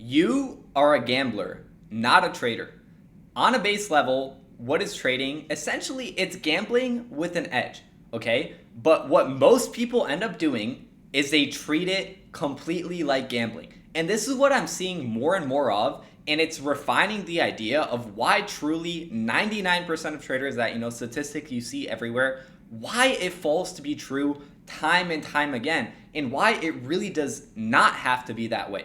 You are a gambler, not a trader. On a base level, what is trading? Essentially, it's gambling with an edge, okay? But what most people end up doing is they treat it completely like gambling. And this is what I'm seeing more and more of, and it's refining the idea of why truly 99% of traders that, statistic you see everywhere, why it falls to be true time and time again, and why it really does not have to be that way.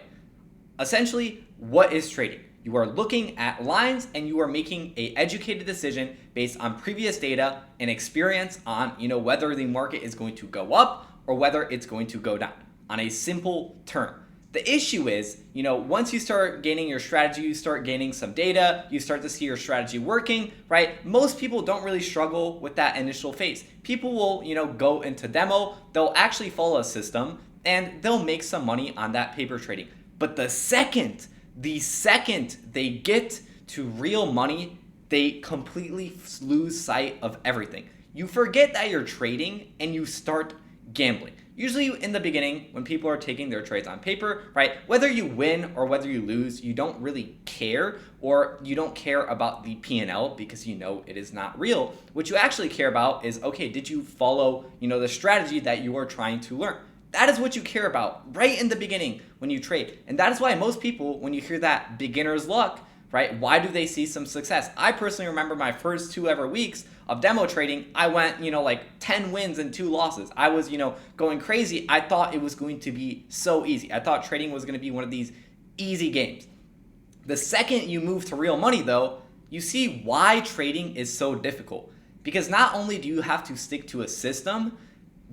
Essentially, what is trading? You are looking at lines and you are making a educated decision based on previous data and experience on, whether the market is going to go up or whether it's going to go down on a simple term. The issue is, once you start gaining your strategy, you start gaining some data, you start to see your strategy working, right? Most people don't really struggle with that initial phase. People will, go into demo, they'll actually follow a system and they'll make some money on that paper trading. But the second they get to real money, they completely lose sight of everything. You forget that you're trading and you start gambling. Usually in the beginning, when people are taking their trades on paper, right, whether you win or whether you lose, you don't really care, or you don't care about the P&L because it is not real. What you actually care about is, okay, did you follow, the strategy that you are trying to learn? That is what you care about right in the beginning when you trade. And that is why most people, when you hear that beginner's luck, right, why do they see some success? I personally remember my first 2 ever weeks of demo trading, I went, like 10 wins and 2 losses. I was, going crazy. I thought it was going to be so easy. I thought trading was going to be one of these easy games. The second you move to real money, though, you see why trading is so difficult. Because not only do you have to stick to a system,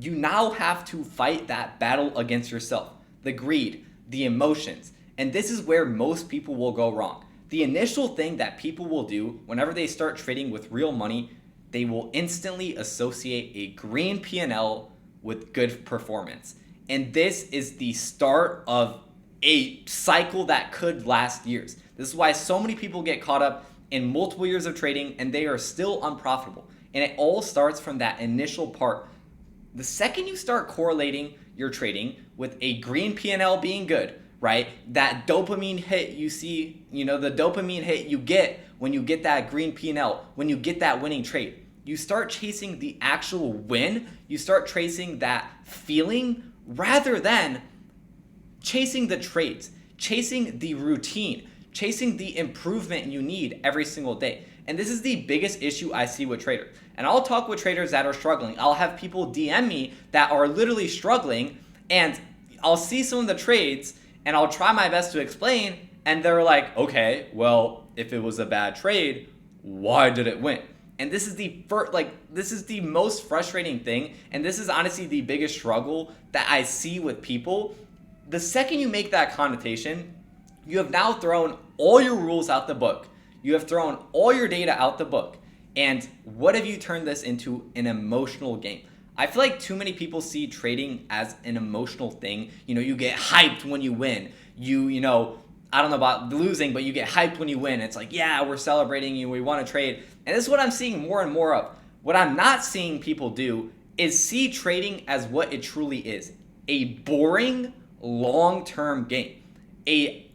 you now have to fight that battle against yourself, the greed, the emotions. And this is where most people will go wrong. The initial thing that people will do whenever they start trading with real money, they will instantly associate a green P&L with good performance. And this is the start of a cycle that could last years. This is why so many people get caught up in multiple years of trading and they are still unprofitable. And it all starts from that initial part. The second you start correlating your trading with a green P&L being good, right? That dopamine hit you see, the dopamine hit you get when you get that green P&L, when you get that winning trade. You start chasing the actual win. You start chasing that feeling rather than chasing the trades, chasing the routine, chasing the improvement you need every single day. And this is the biggest issue I see with traders. And I'll talk with traders that are struggling. I'll have people DM me that are literally struggling, and I'll see some of the trades and I'll try my best to explain, and they're like, okay, well, if it was a bad trade, why did it win? And this is the most frustrating thing, and this is honestly the biggest struggle that I see with people. The second you make that connotation, you have now thrown all your rules out the book. You have thrown all your data out the book. And what have you turned this into? An emotional game. I feel like too many people see trading as an emotional thing. You get hyped when you win. I don't know about losing, but you get hyped when you win. It's like, yeah, we're celebrating you. We want to trade. And this is what I'm seeing more and more of. What I'm not seeing people do is see trading as what it truly is. A boring, long-term game. A,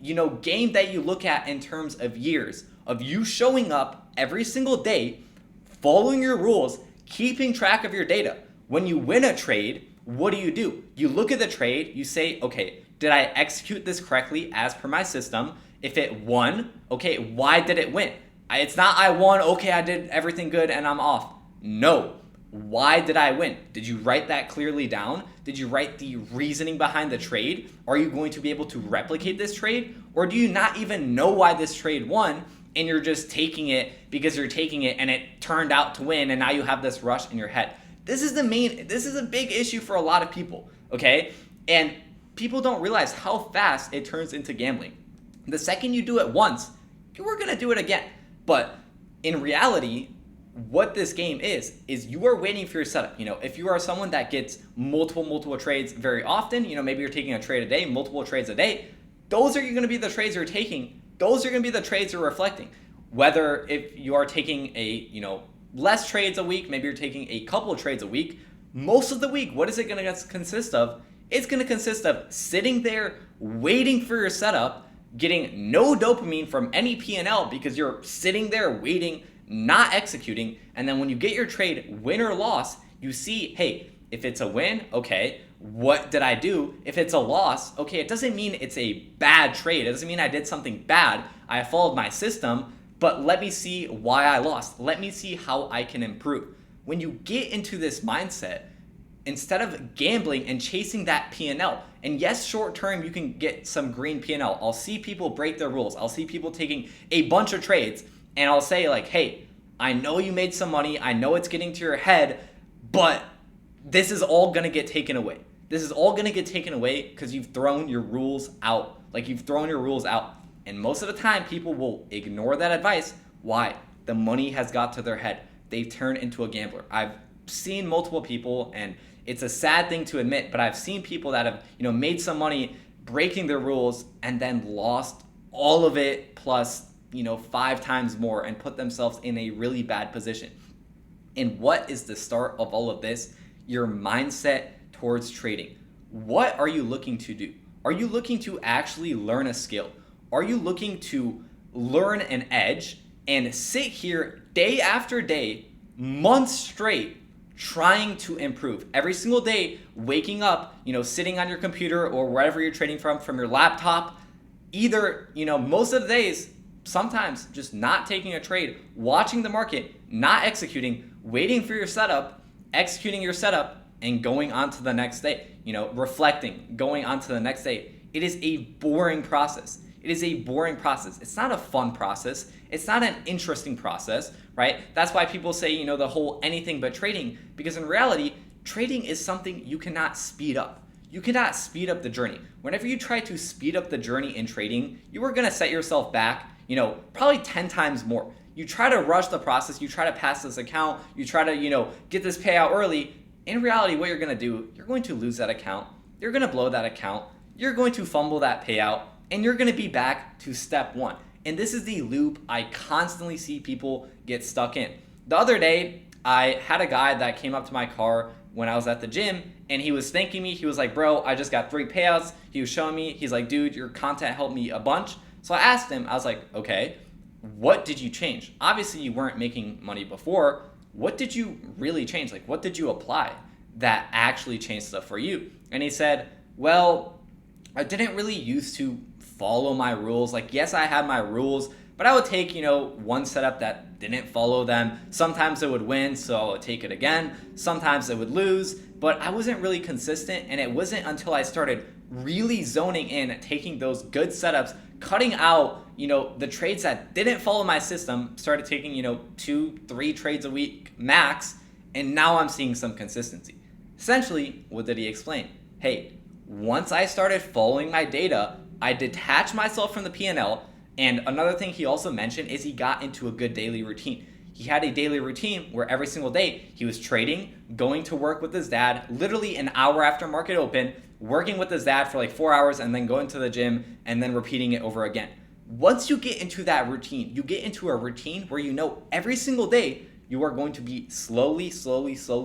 game that you look at in terms of years of you showing up every single day, following your rules, keeping track of your data. When you win a trade, what do? You look at the trade, you say, okay, did I execute this correctly as per my system? If it won, okay, why did it win? It's not I won, okay, I did everything good and I'm off. No. Why did I win? Did you write that clearly down? Did you write the reasoning behind the trade? Are you going to be able to replicate this trade? Or do you not even know why this trade won and you're just taking it because you're taking it and it turned out to win and now you have this rush in your head? This is a big issue for a lot of people, okay? And people don't realize how fast it turns into gambling. The second you do it once, you are gonna do it again. But in reality, what this game is you are waiting for your setup. If you are someone that gets multiple trades very often, maybe you're taking a trade a day, multiple trades a day, those are going to be the trades you're taking. Those are going to be the trades you're reflecting. Whether if you are taking a, less trades a week, maybe you're taking a couple of trades a week, most of the week, what is it going to consist of? It's going to consist of sitting there, waiting for your setup, getting no dopamine from any P&L because you're sitting there waiting, not executing. And then when you get your trade, win or loss, you see, hey, if it's a win, okay, what did I do? If it's a loss, okay, it doesn't mean it's a bad trade. It doesn't mean I did something bad. I followed my system, but let me see why I lost. Let me see how I can improve. When you get into this mindset, instead of gambling and chasing that P&L, and yes, short term, you can get some green P&L. I'll see people break their rules. I'll see people taking a bunch of trades, and I'll say like, hey, I know you made some money. I know it's getting to your head, but this is all going to get taken away. This is all going to get taken away because you've thrown your rules out. Like, you've thrown your rules out. And most of the time, people will ignore that advice. Why? The money has got to their head. They've turned into a gambler. I've seen multiple people, and it's a sad thing to admit, but I've seen people that have, made some money breaking their rules and then lost all of it plus, 5 times more and put themselves in a really bad position. And what is the start of all of this? Your mindset towards trading. What are you looking to do? Are you looking to actually learn a skill? Are you looking to learn an edge and sit here day after day, months straight, trying to improve? Every single day, waking up, sitting on your computer or wherever you're trading from your laptop, either, most of the days, sometimes just not taking a trade, watching the market, not executing, waiting for your setup, executing your setup, and going on to the next day, reflecting, going on to the next day. It is a boring process. It is a boring process. It's not a fun process. It's not an interesting process, right? That's why people say, the whole anything but trading, because in reality, trading is something you cannot speed up. You cannot speed up the journey. Whenever you try to speed up the journey in trading, you are going to set yourself back, probably 10 times more. You try to rush the process, you try to pass this account, you try to, get this payout early. In reality, what you're going to do, you're going to lose that account, you're going to blow that account, you're going to fumble that payout, and you're going to be back to step one. And this is the loop I constantly see people get stuck in. The other day, I had a guy that came up to my car when I was at the gym, and he was thanking me. He was like, bro, I just got 3 payouts. He was showing me, he's like, dude, your content helped me a bunch. So I asked him, I was like, okay, what did you change? Obviously, you weren't making money before. What did you really change? Like, what did you apply that actually changed stuff for you? And he said, well, I didn't really used to follow my rules. Like, yes, I had my rules, but I would take, one setup that didn't follow them. Sometimes it would win, so I would take it again. Sometimes it would lose, but I wasn't really consistent. And it wasn't until I started really zoning in, taking those good setups, cutting out, the trades that didn't follow my system, started taking, 2-3 trades a week max. And now I'm seeing some consistency. Essentially, what did he explain? Hey, once I started following my data, I detached myself from the P&L. And another thing he also mentioned is he got into a good daily routine. He had a daily routine where every single day he was trading, going to work with his dad, literally an hour after market open, working with his dad for like 4 hours, and then going to the gym and then repeating it over again. Once you get into that routine, you get into a routine where every single day you are going to be slowly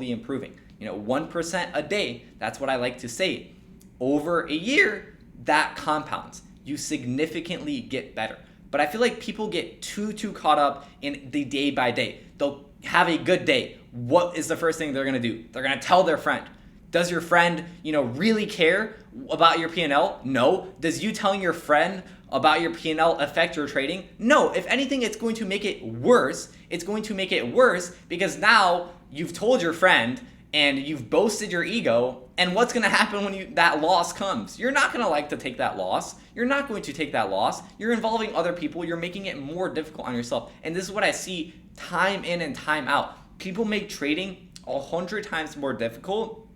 improving. 1% a day, that's what I like to say. Over a year, that compounds. You significantly get better. But I feel like people get too caught up in the day by day. They'll have a good day. What is the first thing they're going to do? They're going to tell their friend. Does your friend, really care about your P&L? No. Does you telling your friend about your P&L affect your trading? No. If anything, it's going to make it worse. It's going to make it worse because now you've told your friend and you've boasted your ego. And what's going to happen when that loss comes? You're not going to like to take that loss. You're not going to take that loss. You're involving other people. You're making it more difficult on yourself. And this is what I see time in and time out. People make trading 100 times more difficult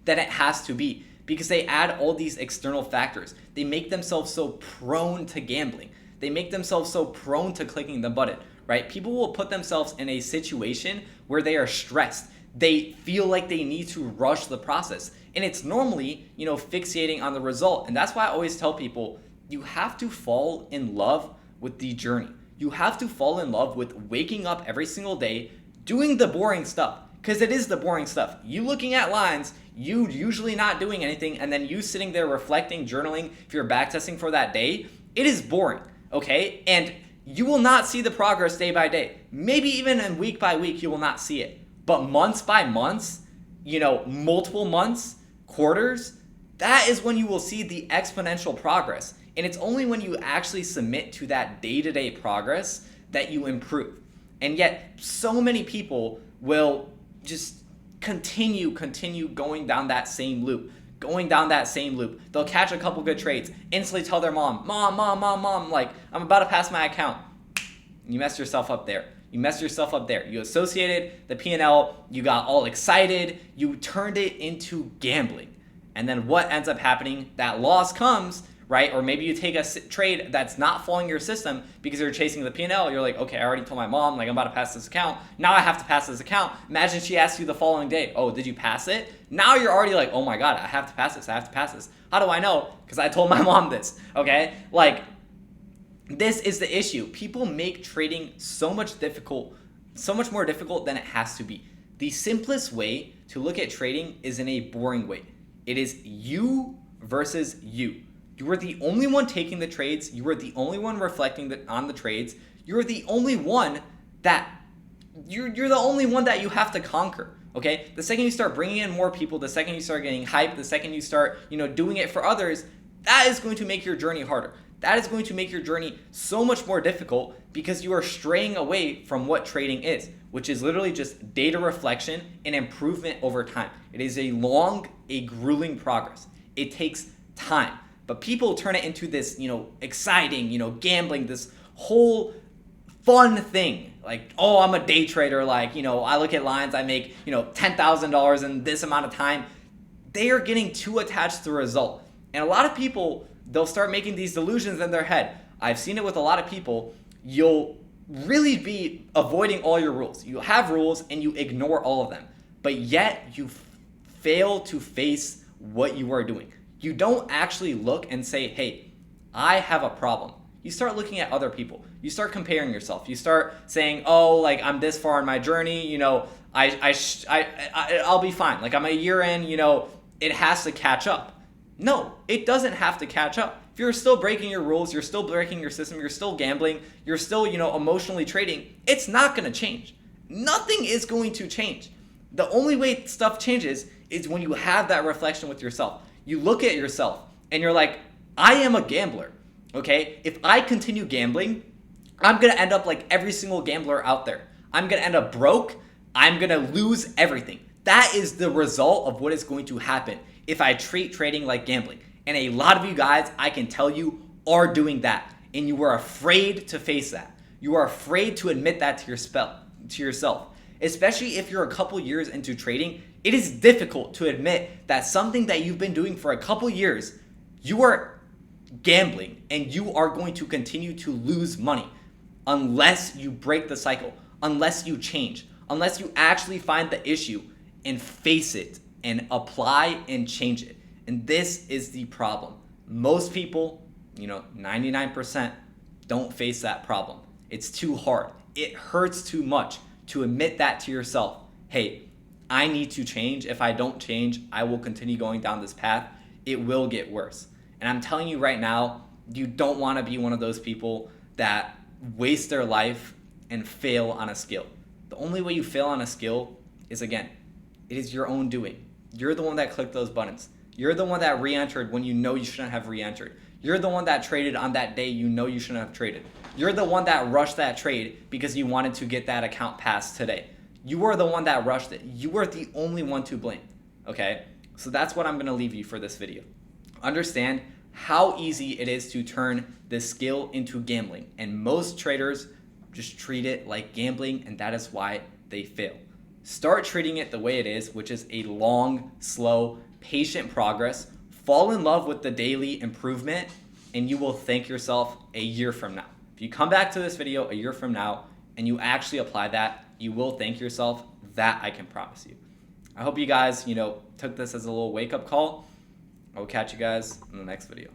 than it has to be because they add all these external factors. They make themselves so prone to gambling. They make themselves so prone to clicking the button, right? People will put themselves in a situation where they are stressed. They feel like they need to rush the process. And it's normally, fixating on the result. And that's why I always tell people, you have to fall in love with the journey. You have to fall in love with waking up every single day, doing the boring stuff. Because it is the boring stuff. You looking at lines, you usually not doing anything, and then you sitting there reflecting, journaling, if you're backtesting for that day, It is boring, okay? And you will not see the progress day by day. Maybe even in week by week, you will not see it. But months by months, multiple months, quarters, that is when you will see the exponential progress. And it's only when you actually submit to that day-to-day progress that you improve. And yet, so many people will just continue going down that same loop. They'll catch a couple good trades, instantly tell their mom, like, I'm about to pass my account. You messed yourself up there. You associated the P&L, you got all excited, you turned it into gambling. And then what ends up happening? That loss comes, right? Or maybe you take a trade that's not following your system because you're chasing the P&L. You're like, okay, I already told my mom, like, I'm about to pass this account. Now I have to pass this account. Imagine she asks you the following day, oh, did you pass it? Now you're already like, oh my God, I have to pass this. How do I know? Because I told my mom this, okay? Like, this is the issue. People make trading so much more difficult than it has to be. The simplest way to look at trading is in a boring way. It is you versus you. You are the only one taking the trades. You are the only one reflecting on the trades. You're the only one that you're the only one that you have to conquer. Okay? The second you start bringing in more people, the second you start getting hype, the second you start, doing it for others, that is going to make your journey harder. That is going to make your journey so much more difficult because you are straying away from what trading is, which is literally just data reflection and improvement over time. It is a grueling progress. It takes time. But people turn it into this, exciting, gambling, this whole fun thing. Like, oh, I'm a day trader. Like, I look at lines, I make, $10,000 in this amount of time. They are getting too attached to the result. And a lot of people, they'll start making these delusions in their head. I've seen it with a lot of people. You'll really be avoiding all your rules. You have rules and you ignore all of them. But yet you fail to face what you are doing. You don't actually look and say, hey, I have a problem. You start looking at other people. You start comparing yourself. You start saying, oh, like, I'm this far in my journey. I'll be fine. Like, I'm a year in, it has to catch up. No, it doesn't have to catch up. If you're still breaking your rules, you're still breaking your system, you're still gambling, you're still, emotionally trading, it's not going to change. Nothing is going to change. The only way stuff changes is when you have that reflection with yourself. You look at yourself and you're like, I am a gambler, okay? If I continue gambling, I'm going to end up like every single gambler out there. I'm going to end up broke. I'm going to lose everything. That is the result of what is going to happen if I treat trading like gambling. And a lot of you guys, I can tell you, are doing that. And you are afraid to face that. You are afraid to admit that to yourself. Especially if you're a couple years into trading, it is difficult to admit that something that you've been doing for a couple years, you are gambling and you are going to continue to lose money unless you break the cycle, unless you change, unless you actually find the issue and face it and apply and change it. And this is the problem. Most people, 99% don't face that problem. It's too hard. It hurts too much to admit that to yourself. Hey, I need to change. If I don't change, I will continue going down this path. It will get worse. And I'm telling you right now, you don't want to be one of those people that waste their life and fail on a skill. The only way you fail on a skill is, again, it is your own doing. You're the one that clicked those buttons. You're the one that re-entered when you know you shouldn't have re-entered. You're the one that traded on that day you know you shouldn't have traded. You're the one that rushed that trade because you wanted to get that account passed today. You were the one that rushed it. You were the only one to blame, okay? So that's what I'm going to leave you for this video. Understand how easy it is to turn this skill into gambling. And most traders just treat it like gambling, and that is why they fail. Start treating it the way it is, which is a long, slow, patient progress. Fall in love with the daily improvement, and you will thank yourself a year from now. If you come back to this video a year from now and you actually apply that, you will thank yourself. That I can promise you. I hope you guys, took this as a little wake-up call. I will catch you guys in the next video.